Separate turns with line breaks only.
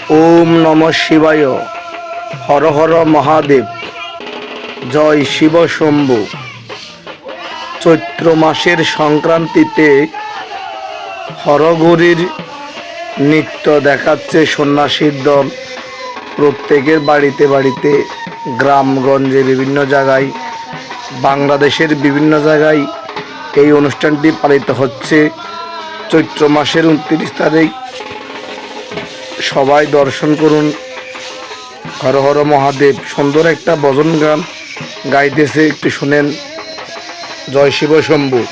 ওম নমঃ শিবায়। হর হর মহাদেব। জয় শিব শম্ভু। চৈত্র মাসের সংক্রান্তিতে হরঘড়ির নৃত্য দেখাচ্ছে সন্ন্যাসীর দল। প্রত্যেকের বাড়িতে বাড়িতে, গ্রামগঞ্জে, বিভিন্ন জায়গায়, বাংলাদেশের বিভিন্ন জায়গায় এই অনুষ্ঠানটি পালিত হচ্ছে। চৈত্র মাসের 29 তারিখ। সবাই দর্শন করুন। হর হর মহাদেব। সুন্দর একটা ভজন গান গাইতেছে, একটু শুনেন। জয় শিব শম্ভু।